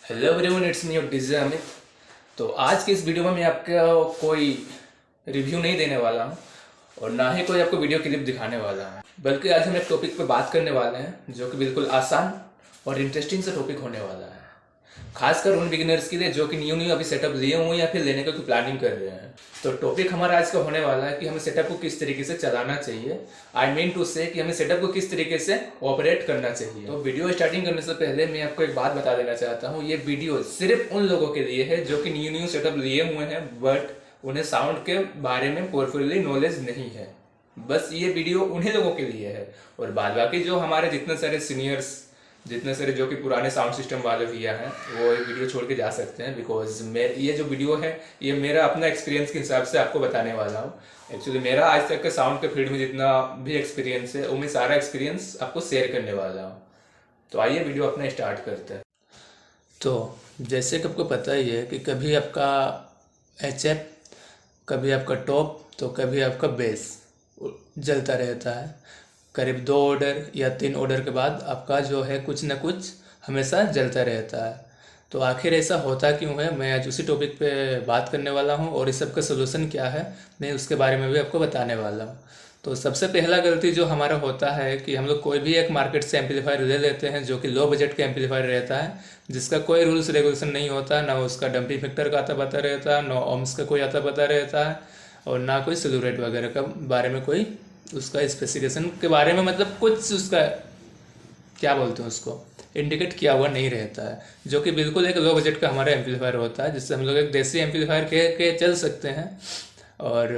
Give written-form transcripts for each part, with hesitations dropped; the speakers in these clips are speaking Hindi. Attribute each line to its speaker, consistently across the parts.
Speaker 1: Hello everyone, it's me DJ Amit. तो आज की इस वीडियो में मैं आपको कोई रिव्यू नहीं देने वाला हूँ और ना ही कोई आपको वीडियो क्लिप दिखाने वाला हूँ, बल्कि आज हम एक टॉपिक पर बात करने वाले हैं जो कि बिल्कुल आसान और इंटरेस्टिंग सा टॉपिक होने वाला है, खासकर उन बिगिनर्स के लिए जो कि न्यू अभी सेटअप लिए हुए या फिर लेने की प्लानिंग कर रहे हैं। तो टॉपिक हमारा आज का होने वाला है कि हमें सेटअप को किस तरीके से चलाना चाहिए। आई मीन टू से कि हमें सेटअप को किस तरीके से ऑपरेट करना चाहिए। तो वीडियो स्टार्टिंग करने से पहले मैं आपको एक बात बता देना चाहता हूँ, ये वीडियो सिर्फ उन लोगों के लिए है जो कि न्यू सेटअप लिए हुए हैं बट उन्हें साउंड के बारे में प्रॉपरली नॉलेज नहीं है। बस ये वीडियो उन्हीं लोगों के लिए है और बाद बाकी जो हमारे जितने सारे सीनियर्स, जितने सारे जो कि पुराने साउंड सिस्टम वाले भैया हैं, वो ये वीडियो छोड़ के जा सकते हैं। बिकॉज ये जो वीडियो है ये मेरा अपना एक्सपीरियंस के हिसाब से आपको बताने वाला हूँ। एक्चुअली मेरा आज तक के साउंड के फील्ड में जितना भी एक्सपीरियंस है वो मैं सारा एक्सपीरियंस आपको शेयर करने वाला हूँ। तो आइए वीडियो अपना स्टार्ट करते हैं। तो जैसे कि आपको पता ही है कि कभी आपका HF, कभी आपका टॉप, तो कभी आपका बेस जलता रहता है। करीब 2 ऑर्डर या 3 ऑर्डर के बाद आपका जो है कुछ ना कुछ हमेशा जलता रहता है। तो आखिर ऐसा होता क्यों है, मैं आज उसी टॉपिक पे बात करने वाला हूँ और इस सब का सोल्यूशन क्या है मैं उसके बारे में भी आपको बताने वाला हूँ। तो सबसे पहला गलती जो हमारा होता है कि हम लोग कोई भी एक मार्केट से एम्पलीफायर ले लेते हैं जो कि लो बजट का एम्पलीफायर रहता है, जिसका कोई रूल्स रेगुलेशन नहीं होता, ना उसका डंपिंग फैक्टर का आता पता रहता है, ना ओम्स का कोई आता पता रहता है और ना कोई स्लू रेट वगैरह का बारे में कोई उसका स्पेसिफिकेशन के बारे में, मतलब कुछ उसका क्या बोलते हैं उसको इंडिकेट किया हुआ नहीं रहता है, जो कि बिल्कुल एक लो बजट का हमारा एम्पलीफायर होता है, जिससे हम लोग एक देसी एम्पलीफायर के चल सकते हैं। और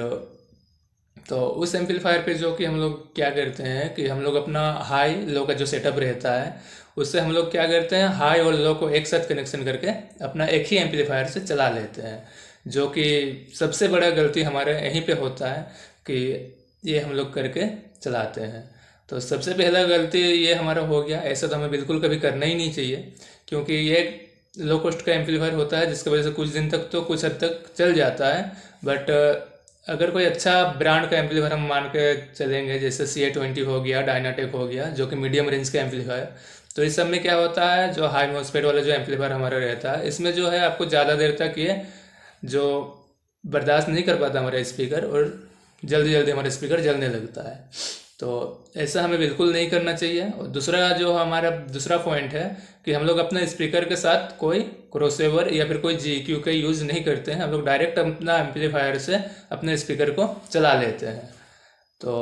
Speaker 1: तो उस एम्पलीफायर पे जो कि हम लोग क्या करते हैं कि हम लोग अपना हाई लो का जो सेटअप रहता है उससे हम लोग क्या करते हैं, हाई और लो को एक साथ कनेक्शन करके अपना एक ही एम्पलीफायर से चला लेते हैं, जो कि सबसे बड़ा गलती हमारे यहीं पे होता है कि ये हम लोग करके चलाते हैं। तो सबसे पहला गलती ये हमारा हो गया। ऐसा तो हमें बिल्कुल कभी करना ही नहीं चाहिए, क्योंकि ये लो कॉस्ट का एम्पलीफायर होता है जिसकी वजह से कुछ दिन तक तो कुछ हद तक चल जाता है। बट अगर कोई अच्छा ब्रांड का एम्पलीफायर हम मान के चलेंगे, जैसे CA20 हो गया, डायनाटेक हो गया, जो कि मीडियम रेंज का एम्पलीफायर, तो इस सब में क्या होता है, जो हाई मॉस्फेट वाला जो एम्पलीफायर हमारा रहता है इसमें जो है आपको ज़्यादा देर तक ये जो बर्दाश्त नहीं कर पाता हमारा स्पीकर और जल्दी जल्दी हमारा स्पीकर जलने लगता है। तो ऐसा हमें बिल्कुल नहीं करना चाहिए। और दूसरा जो हमारा दूसरा पॉइंट है कि हम लोग अपने स्पीकर के साथ कोई क्रॉसओवर या फिर कोई GQ का यूज़ नहीं करते हैं, हम लोग डायरेक्ट अपना एम्पलीफायर से अपने स्पीकर को चला लेते हैं। तो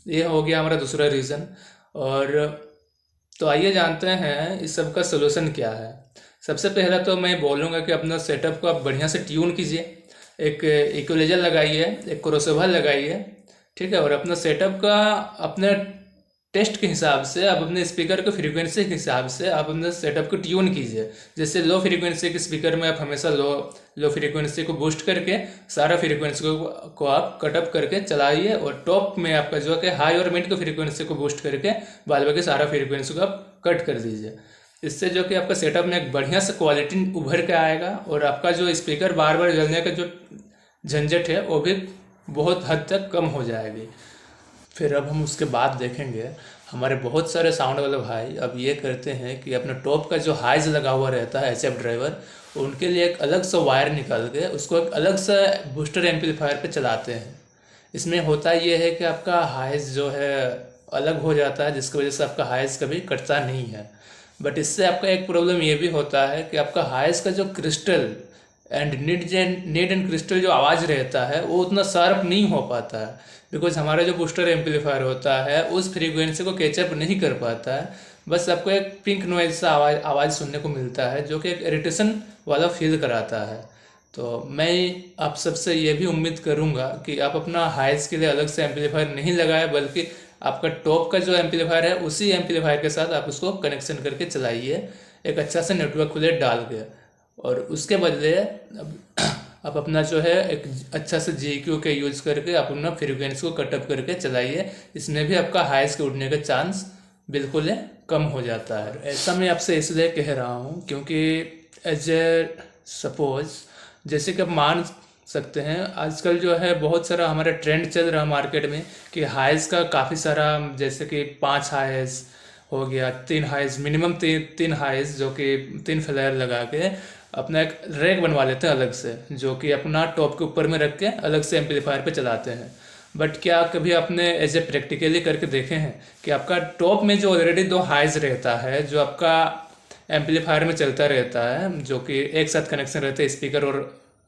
Speaker 1: ये हो गया हमारा दूसरा रीज़न। और तो आइए जानते हैं इस सब का सोल्यूशन क्या है। सबसे पहला तो मैं बोलूँगा कि अपना सेटअप को आप बढ़िया से ट्यून कीजिए, एक इक्वलाइजर लगाइए, एक क्रॉसओवर लगाइए, ठीक है। और अपना सेटअप का अपने टेस्ट के हिसाब से, आप अपने स्पीकर के फ्रीक्वेंसी के हिसाब से आप अपने सेटअप को ट्यून कीजिए। जैसे लो फ्रीक्वेंसी के स्पीकर में आप हमेशा लो फ्रीक्वेंसी को बूस्ट करके सारा फ्रीक्वेंसी को आप कटअप करके चलाइए, और टॉप में आपका जो है हाई और मिड की फ्रीक्वेंसी को बूस्ट करके बाद बाकी सारा फ्रीक्वेंसी को आप कट कर दीजिए। इससे जो कि आपका सेटअप में एक बढ़िया सा क्वालिटी उभर के आएगा और आपका जो स्पीकर बार बार जलने का जो झंझट है वो भी बहुत हद तक कम हो जाएगी। फिर अब हम उसके बाद देखेंगे, हमारे बहुत सारे साउंड वाले भाई अब ये करते हैं कि अपने टॉप का जो हाइज लगा हुआ रहता है HF ड्राइवर, उनके लिए एक अलग सा वायर निकाल के उसको एक अलग सा बूस्टर एम्पलीफायर पे चलाते हैं। इसमें होता ये है कि आपका हाइज जो है अलग हो जाता है, जिसकी वजह से आपका हाइज कभी कटता नहीं है। बट इससे आपका एक प्रॉब्लम ये भी होता है कि आपका हाइज का जो crystal and need and crystal जो आवाज़ रहता है वो उतना शार्प नहीं हो पाता है, बिकॉज हमारा जो बूस्टर एम्पलीफायर होता है उस फ्रीक्वेंसी को कैचअप नहीं कर पाता है। बस आपको एक पिंक नॉइज सा आवाज़ सुनने को मिलता है, जो कि एक इरिटेशन वाला फील कराता है। तो मैं आप सबसे ये भी उम्मीद करूँगा कि आप अपना हाइज के लिए अलग से एम्पलीफायर नहीं लगाए, बल्कि आपका टॉप का जो एम्पलीफायर है उसी एम्पलीफायर के साथ आप उसको कनेक्शन करके चलाइए, एक अच्छा सा नेटवर्क खुले डाल के। और उसके बदले आप अपना जो है एक अच्छा सा GQ के यूज़ करके आप अपना फ्रीक्वेंसी को कटअप करके चलाइए। इसमें भी आपका हाइज के उड़ने का चांस बिल्कुल कम हो जाता है। ऐसा मैं आपसे इसलिए कह रहा हूँ क्योंकि एज ए सपोज, जैसे कि आप मान सकते हैं आजकल जो है बहुत सारा हमारा ट्रेंड चल रहा है मार्केट में कि हाइज का काफ़ी सारा, जैसे कि 5 हाइज
Speaker 2: हो गया 3 हाइज, मिनिमम तीन हाइज जो कि 3 फ्लेयर लगा के अपना एक रैक बनवा लेते हैं अलग से, जो कि अपना टॉप के ऊपर में रख के अलग से एम्पलीफायर पे चलाते हैं। बट क्या कभी आपने एज ए प्रैक्टिकली करके देखे हैं कि आपका टॉप में जो ऑलरेडी 2 हाइज रहता है, जो आपका एम्पलीफायर में चलता रहता है, जो कि एक साथ कनेक्शन रहते हैं स्पीकर और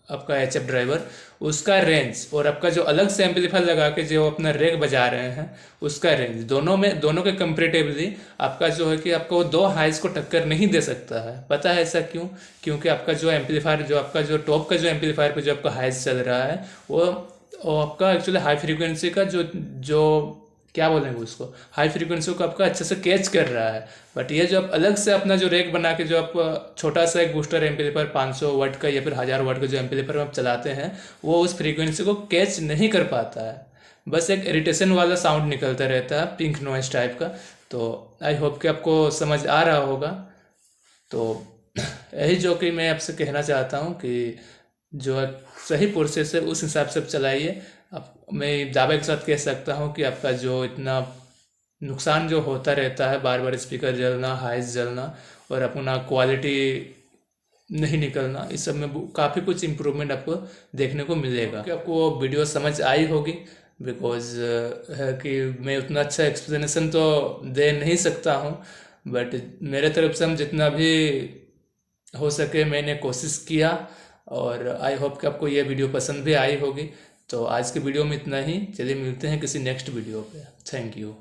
Speaker 2: आपका एचएफ ड्राइवर, उसका रेंज और आपका जो अलग से एम्पलीफायर लगा के जो अपना रैक बजा रहे हैं उसका रेंज, दोनों के कंपेरेटिवली आपका जो है कि आपको वो 2 हाइज को टक्कर नहीं दे सकता है। पता है ऐसा क्यों? क्योंकि आपका जो एम्पलीफायर, जो आपका जो टॉप का जो एम्पलीफायर पे जो आपका हाइज चल रहा है वो आपका एक्चुअली हाई फ्रीक्वेंसी का जो जो क्या बोलेंगे उसको, हाई फ्रीक्वेंसी को आपका अच्छे से कैच कर रहा है। बट ये जो आप अलग से अपना जो रैक बना के जो आप छोटा सा एक बूस्टर एम्पलीफायर 500 वाट का या फिर 1000 वाट का जो एम्पलीफायर आप चलाते हैं, वो उस फ्रीक्वेंसी को कैच नहीं कर पाता है। बस एक इरिटेशन वाला साउंड निकलता रहता है, पिंक नॉइस टाइप का। तो आई होप कि आपको समझ आ रहा होगा। तो यही जो कि मैं आपसे कहना चाहता हूँ कि जो सही प्रोसेस है उस हिसाब से आप चलाइए। आप, मैं दावे के साथ कह सकता हूँ कि आपका जो इतना नुकसान जो होता रहता है, बार बार स्पीकर जलना, हाइस जलना और अपना क्वालिटी नहीं निकलना, इस सब में काफ़ी कुछ इम्प्रूवमेंट आपको देखने को मिलेगा। कि आपको वो वीडियो समझ आई होगी, बिकॉज है कि मैं उतना अच्छा एक्सप्लेनेशन तो दे नहीं सकता हूँ, बट मेरे तरफ से हम जितना भी हो सके मैंने कोशिश किया। और आई होप कि आपको ये वीडियो पसंद भी आई होगी। तो आज के वीडियो में इतना ही, चलिए मिलते हैं किसी नेक्स्ट वीडियो पे। Thank you.